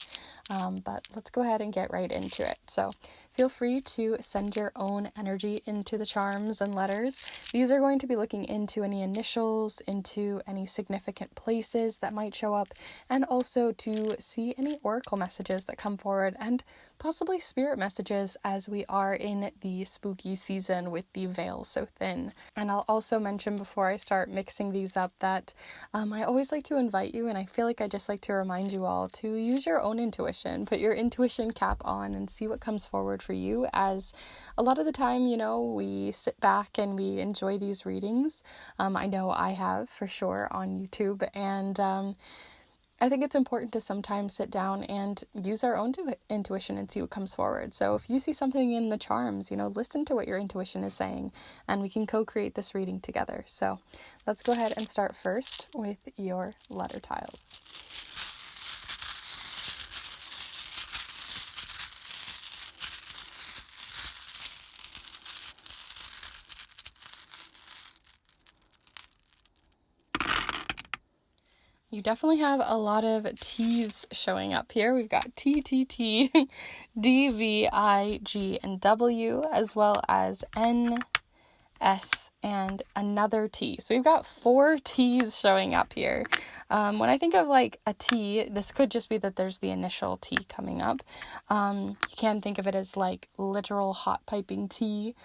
But let's go ahead and get right into it. So feel free to send your own energy into the charms and letters. These are going to be looking into any initials, into any significant places that might show up, and also to see any oracle messages that come forward and possibly spirit messages as we are in the spooky season with the veil so thin. And I'll also mention before I start mixing these up that I always like to invite you, and I feel like I just like to remind you all to use your own intuition, put your intuition cap on and see what comes forward for you, as a lot of the time, we sit back and we enjoy these readings. I know I have for sure on YouTube, and I think it's important to sometimes sit down and use our own intuition and see what comes forward. So if you see something in the charms, listen to what your intuition is saying, and we can co-create this reading together. So let's go ahead and start first with your letter tiles. You definitely have a lot of T's showing up here. We've got T, T, T, D, V, I, G, and W, as well as N, S, and another T. So we've got 4 T's showing up here. When I think of like a T, this could just be that there's the initial T coming up. You can think of it as like literal hot piping tea,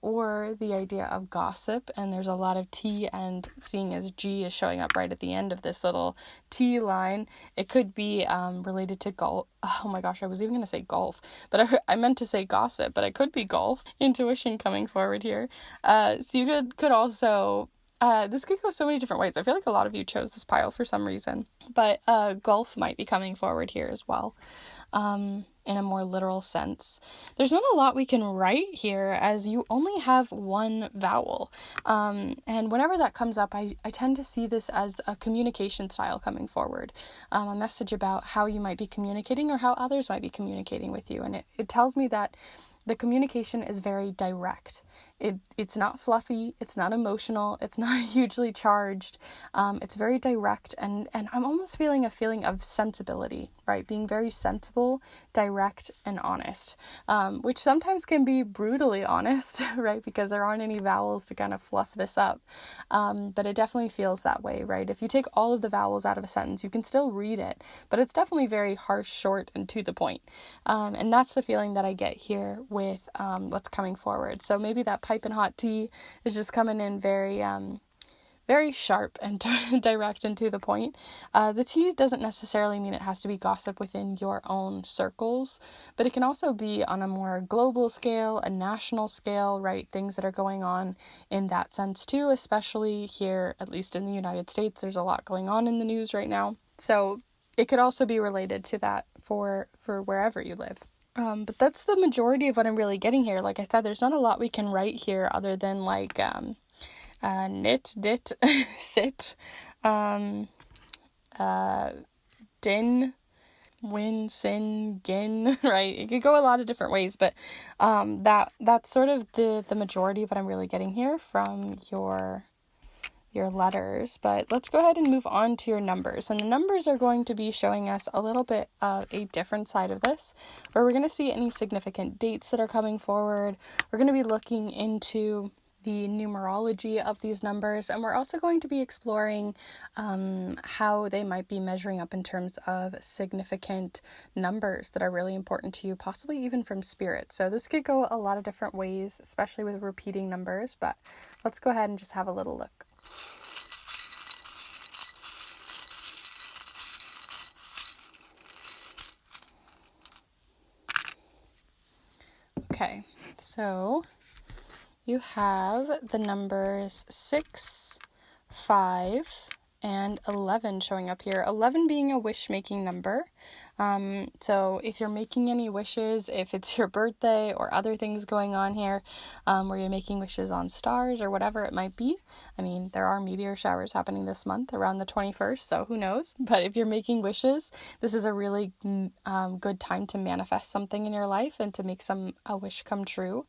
or the idea of gossip, and there's a lot of T, and seeing as G is showing up right at the end of this little T line, it could be related to golf. Oh my gosh, I was even going to say golf, but I meant to say gossip, but it could be golf. Intuition coming forward here. So you could also, this could go so many different ways. I feel like a lot of you chose this pile for some reason, but golf might be coming forward here as well. In a more literal sense. There's not a lot we can write here as you only have one vowel. And whenever that comes up, I tend to see this as a communication style coming forward. A message about how you might be communicating or how others might be communicating with you. And it tells me that the communication is very direct. It's not fluffy, it's not emotional, it's not hugely charged. It's very direct, and I'm almost feeling a feeling of sensibility, right? Being very sensible, direct, and honest, which sometimes can be brutally honest, right? Because there aren't any vowels to kind of fluff this up. But it definitely feels that way, right? If you take all of the vowels out of a sentence, you can still read it, but it's definitely very harsh, short, and to the point. And that's the feeling that I get here with what's coming forward. So maybe that piping hot tea is just coming in very very sharp and direct and to the point. The tea doesn't necessarily mean it has to be gossip within your own circles, but it can also be on a more global scale, a national scale, right? Things that are going on in that sense too, especially here, at least in the United States. There's a lot going on in the news right now. So it could also be related to that for wherever you live. But that's the majority of what I'm really getting here. Like I said, there's not a lot we can write here other than like knit, dit, sit, din, win, sin, gin, right? It could go a lot of different ways, but that's sort of the majority of what I'm really getting here from your letters. But let's go ahead and move on to your numbers. And the numbers are going to be showing us a little bit of a different side of this, where we're going to see any significant dates that are coming forward. We're going to be looking into the numerology of these numbers, and we're also going to be exploring how they might be measuring up in terms of significant numbers that are really important to you, possibly even from spirit. So this could go a lot of different ways, especially with repeating numbers, but let's go ahead and just have a little look. Okay, so you have the numbers 6, 5, and 11 showing up here. 11 being a wish-making number. So if you're making any wishes, if it's your birthday or other things going on here, where you're making wishes on stars or whatever it might be. I mean, there are meteor showers happening this month around the 21st, so who knows? But if you're making wishes, this is a really good time to manifest something in your life and to make a wish come true.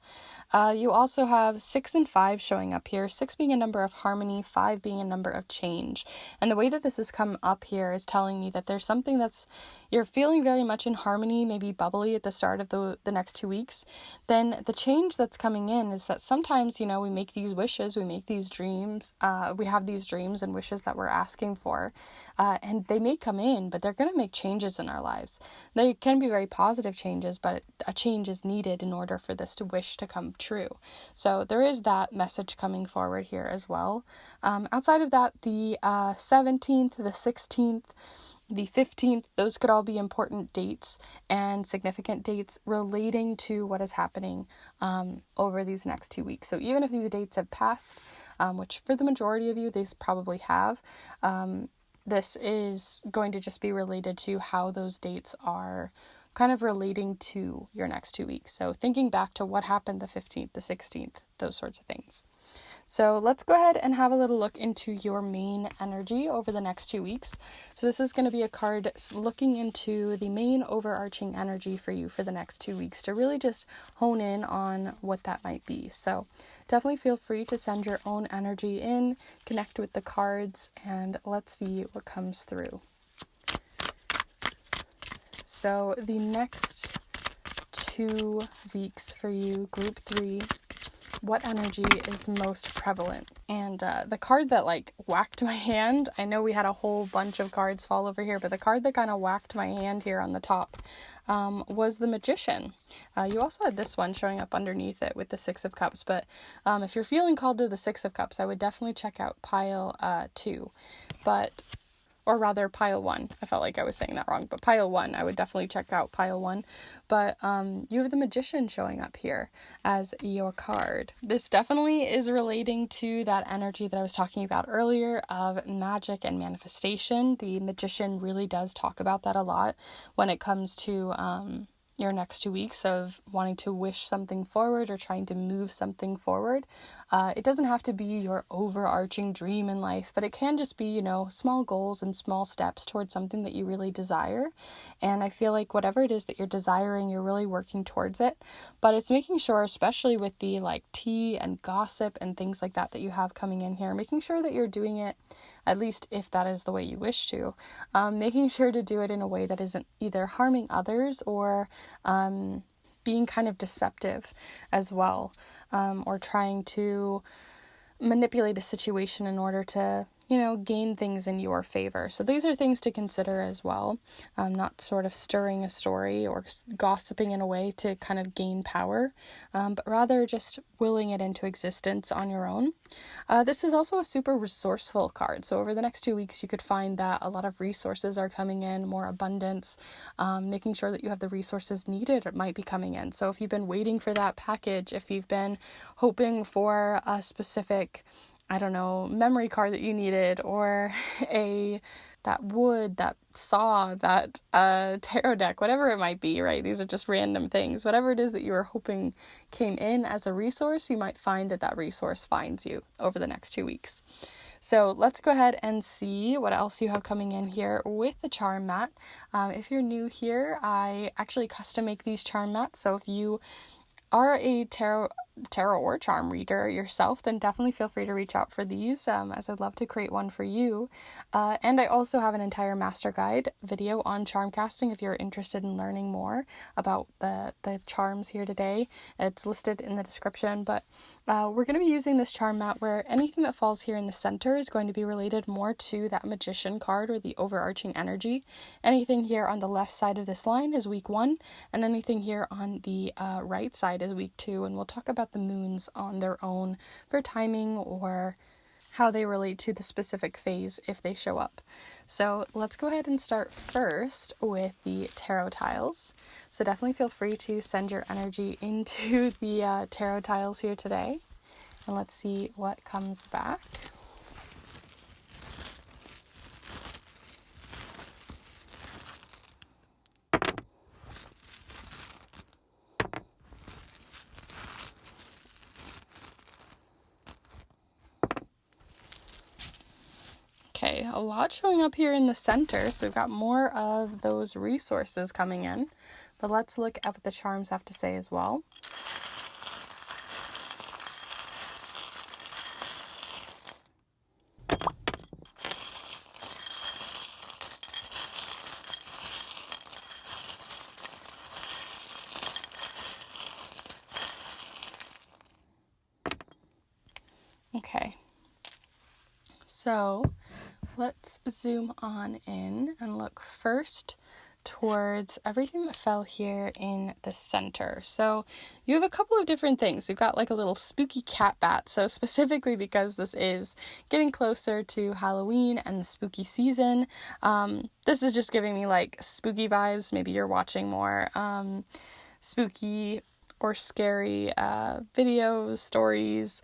You also have 6 and 5 showing up here, 6 being a number of harmony, 5 being a number of change. And the way that this has come up here is telling me that there's something you're feeling very much in harmony, maybe bubbly at the start of the next 2 weeks. Then the change that's coming in is that sometimes, we make these wishes, we make these dreams, we have these dreams and wishes that we're asking for, and they may come in, but they're going to make changes in our lives. They can be very positive changes, but a change is needed in order for this wish to come true. So there is that message coming forward here as well. Outside of that, the 17th, the 16th, the 15th, those could all be important dates and significant dates relating to what is happening over these next 2 weeks. So even if these dates have passed, which for the majority of you, these probably have, this is going to just be related to how those dates are kind of relating to your next 2 weeks. So thinking back to what happened the 15th, the 16th, those sorts of things. So let's go ahead and have a little look into your main energy over the next 2 weeks. So this is going to be a card looking into the main overarching energy for you for the next 2 weeks to really just hone in on what that might be. So definitely feel free to send your own energy in, connect with the cards, and let's see what comes through. So the next 2 weeks for you, group 3, what energy is most prevalent? And the card that whacked my hand, I know we had a whole bunch of cards fall over here, but the card that kind of whacked my hand here on the top was the Magician. You also had this one showing up underneath it with the 6 of Cups, but if you're feeling called to the 6 of Cups, I would definitely check out pile 2. Or rather pile 1. I felt like I was saying that wrong, but pile 1, I would definitely check out pile 1. But you have the Magician showing up here as your card. This definitely is relating to that energy that I was talking about earlier of magic and manifestation. The Magician really does talk about that a lot when it comes to your next 2 weeks of wanting to wish something forward or trying to move something forward. It doesn't have to be your overarching dream in life, but it can just be, small goals and small steps towards something that you really desire. And I feel like whatever it is that you're desiring, you're really working towards it. But it's making sure, especially with the tea and gossip and things like that you have coming in here, making sure that you're doing it, at least if that is the way you wish to, making sure to do it in a way that isn't either harming others or being kind of deceptive as well, or trying to manipulate a situation in order to, gain things in your favor. So these are things to consider as well. Not sort of stirring a story or gossiping in a way to kind of gain power, but rather just willing it into existence on your own. This is also a super resourceful card. So over the next 2 weeks, you could find that a lot of resources are coming in, more abundance, making sure that you have the resources needed might be coming in. So if you've been waiting for that package, if you've been hoping for a specific memory card that you needed, or that wood, that saw, that tarot deck, whatever it might be, right? These are just random things. Whatever it is that you were hoping came in as a resource, you might find that resource finds you over the next 2 weeks. So let's go ahead and see what else you have coming in here with the charm mat. If you're new here, I actually custom make these charm mats. So if you are a tarot tarot or charm reader yourself, then definitely feel free to reach out for these, as I'd love to create one for you. And I also have an entire master guide video on charm casting if you're interested in learning more about the charms here today. It's listed in the description, but we're going to be using this charm mat where anything that falls here in the center is going to be related more to that magician card or the overarching energy. Anything here on the left side of this line is week 1, and anything here on the right side is week 2, and we'll talk about the moons on their own for timing or how they relate to the specific phase if they show up. So let's go ahead and start first with the tarot tiles. So definitely feel free to send your energy into the tarot tiles here today. And let's see what comes back. Okay, a lot showing up here in the center, so we've got more of those resources coming in. But let's look at what the charms have to say as well. Okay, so let's zoom on in and look first towards everything that fell here in the center. So you have a couple of different things. You've got like a little spooky cat bat. So specifically because this is getting closer to Halloween and the spooky season, this is just giving me like spooky vibes. Maybe you're watching more spooky or scary videos, stories,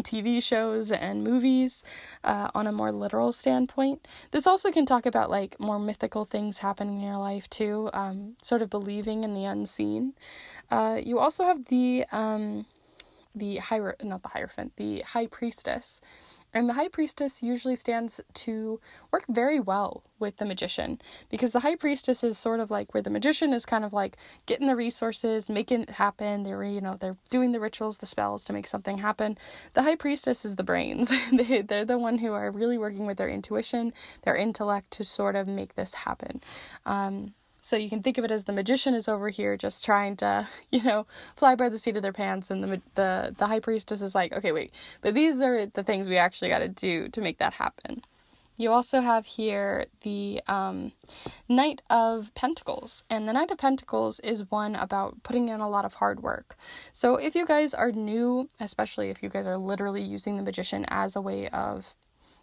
TV shows and movies on a more literal standpoint. This also can talk about like more mythical things happening in your life too, sort of believing in the unseen. You also have the High Priestess. And the High Priestess usually stands to work very well with the Magician, because the High Priestess is sort of like where the Magician is kind of like getting the resources, making it happen. They're doing the rituals, the spells to make something happen. The High Priestess is the brains. They're the one who are really working with their intuition, their intellect to sort of make this happen. So you can think of it as the Magician is over here just trying to, fly by the seat of their pants, and the High Priestess is like, okay, wait, but these are the things we actually got to do to make that happen. You also have here the Knight of Pentacles, and the Knight of Pentacles is one about putting in a lot of hard work. So if you guys are new, especially if you guys are literally using the Magician as a way of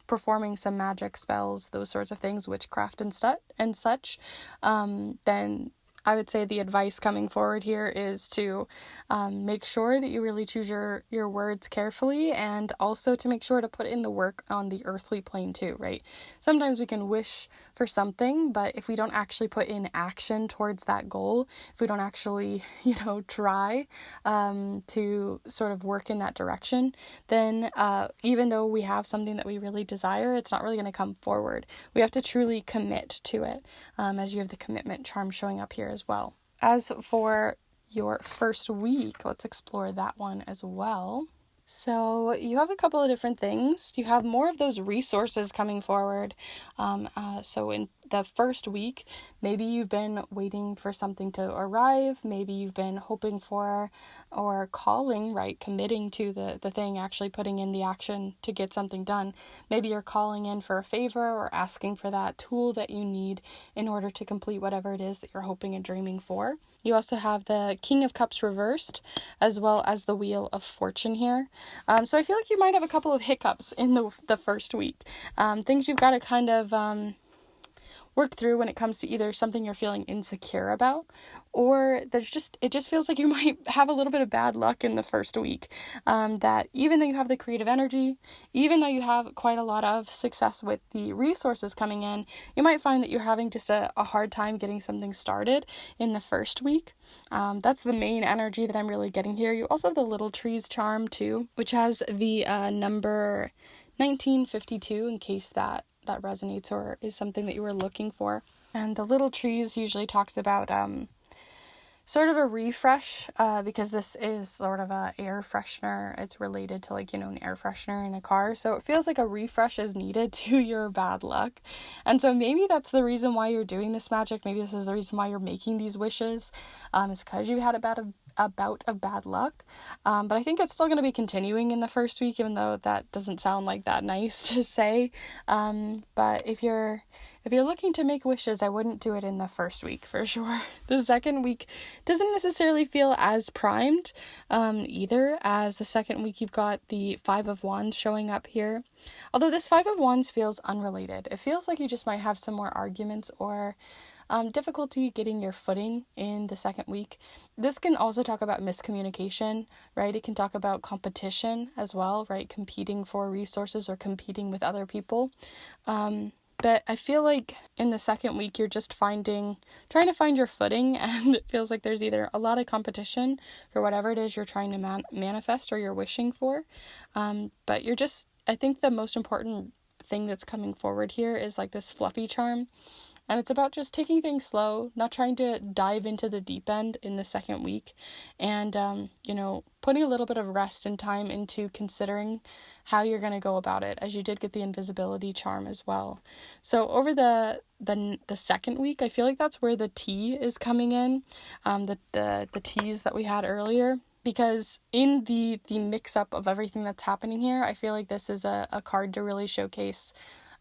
performing some magic spells, those sorts of things, witchcraft and such, then I would say the advice coming forward here is to make sure that you really choose your words carefully, and also to make sure to put in the work on the earthly plane too, right? Sometimes we can wish for something, but if we don't actually put in action towards that goal, if we don't actually, try to sort of work in that direction, then even though we have something that we really desire, it's not really going to come forward. We have to truly commit to it, as you have the commitment charm showing up here as well. As for your first week, let's explore that one as well. So you have a couple of different things. You have more of those resources coming forward. So in the first week, maybe you've been waiting for something to arrive. Maybe you've been hoping for or calling, right? Committing to the thing, actually putting in the action to get something done. Maybe you're calling in for a favor or asking for that tool that you need in order to complete whatever it is that you're hoping and dreaming for. You also have the King of Cups reversed, as well as the Wheel of Fortune here. So I feel like you might have a couple of hiccups in the first week. Things you've got to kind of work through when it comes to either something you're feeling insecure about, or it just feels like you might have a little bit of bad luck in the first week. That even though you have the creative energy, even though you have quite a lot of success with the resources coming in, you might find that you're having just a hard time getting something started in the first week. That's the main energy that I'm really getting here. You also have the Little Trees charm too, which has the number 1952 in case that resonates or is something that you were looking for. And the Little Trees usually talks about sort of a refresh, because this is sort of a air freshener. It's related to, like, an air freshener in a car. So it feels like a refresh is needed to your bad luck. And so maybe that's the reason why you're doing this magic. Maybe this is the reason why you're making these wishes. It's because you had a bout of bad luck. But I think it's still going to be continuing in the first week, even though that doesn't sound like that nice to say. But if you're looking to make wishes, I wouldn't do it in the first week for sure. The second week doesn't necessarily feel as primed, either, as the second week you've got the Five of Wands showing up here. Although this Five of Wands feels unrelated. It feels like you just might have some more arguments or difficulty getting your footing in the second week. This can also talk about miscommunication, right? It can talk about competition as well, right? Competing for resources or competing with other people. But I feel like in the second week, you're just trying to find your footing, and it feels like there's either a lot of competition for whatever it is you're trying to manifest or you're wishing for. But I think the most important thing that's coming forward here is like this fluffy charm. And it's about just taking things slow, not trying to dive into the deep end in the second week, and, putting a little bit of rest and time into considering how you're going to go about it, as you did get the invisibility charm as well. So over the second week, I feel like that's where the tea is coming in, the teas that we had earlier. Because in the mix-up of everything that's happening here, I feel like this is a card to really showcase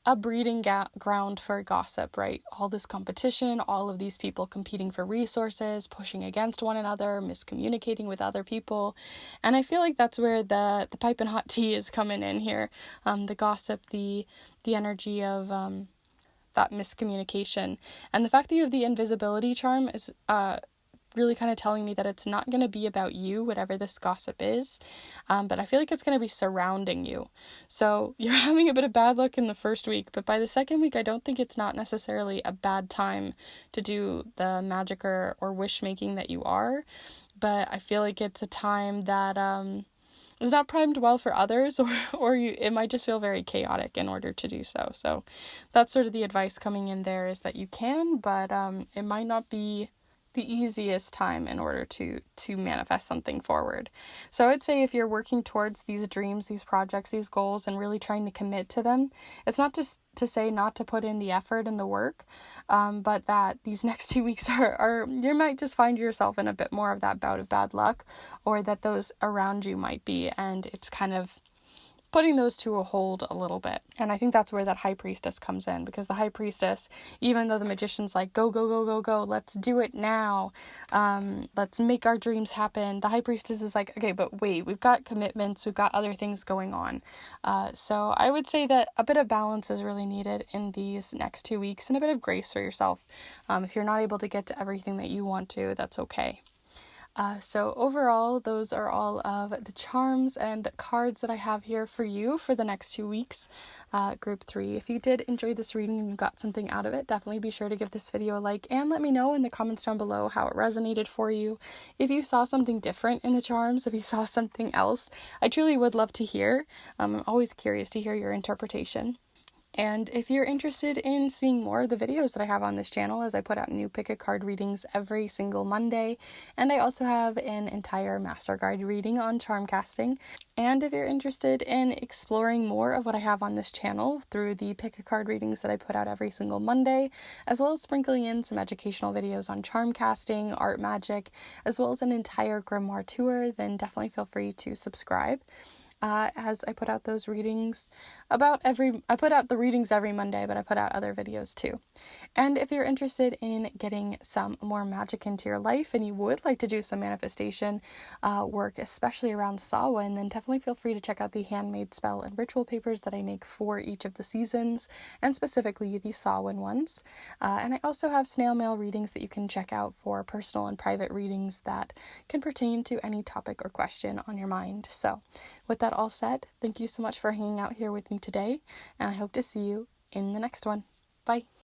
a breeding ground for gossip, right? All this competition, all of these people competing for resources, pushing against one another, miscommunicating with other people. And I feel like that's where the pipe and hot tea is coming in here. The gossip, the energy of that miscommunication. And the fact that you have the invisibility charm is really kind of telling me that it's not going to be about you, whatever this gossip is, but I feel like it's going to be surrounding you. So you're having a bit of bad luck in the first week, but by the second week, I don't think it's not necessarily a bad time to do the magic or wish making that you are, but I feel like it's a time that is not primed well for others, or it might just feel very chaotic in order to do so. So that's sort of the advice coming in there, is that you can, but it might not be the easiest time in order to manifest something forward. So I would say if you're working towards these dreams, these projects, these goals, and really trying to commit to them, it's not just to say not to put in the effort and the work, but that these next 2 weeks are you might just find yourself in a bit more of that bout of bad luck, or that those around you might be, and it's kind of putting those to a hold a little bit. And I think that's where that high priestess comes in, because the high priestess, even though the magician's like, go, go, go, go, go, let's do it now, let's make our dreams happen, the high priestess is like, okay, but wait, we've got commitments, we've got other things going on. So I would say that a bit of balance is really needed in these next 2 weeks, and a bit of grace for yourself. If you're not able to get to everything that you want to, that's okay. So overall, those are all of the charms and cards that I have here for you for the next 2 weeks, group 3. If you did enjoy this reading and you got something out of it, definitely be sure to give this video a like, and let me know in the comments down below how it resonated for you. If you saw something different in the charms, if you saw something else, I truly would love to hear. I'm always curious to hear your interpretation. And if you're interested in seeing more of the videos that I have on this channel, as I put out new pick a card readings every single Monday, and I also have an entire master guide reading on charm casting. And if you're interested in exploring more of what I have on this channel through the pick a card readings that I put out every single Monday, as well as sprinkling in some educational videos on charm casting, art magic, as well as an entire grimoire tour, then definitely feel free to subscribe. As I put out those readings I put out the readings every Monday, but I put out other videos too. And if you're interested in getting some more magic into your life, and you would like to do some manifestation work, especially around Samhain, then definitely feel free to check out the handmade spell and ritual papers that I make for each of the seasons, and specifically the Samhain ones. And I also have snail mail readings that you can check out for personal and private readings that can pertain to any topic or question on your mind. So with that all said, thank you so much for hanging out here with me today, and I hope to see you in the next one. Bye.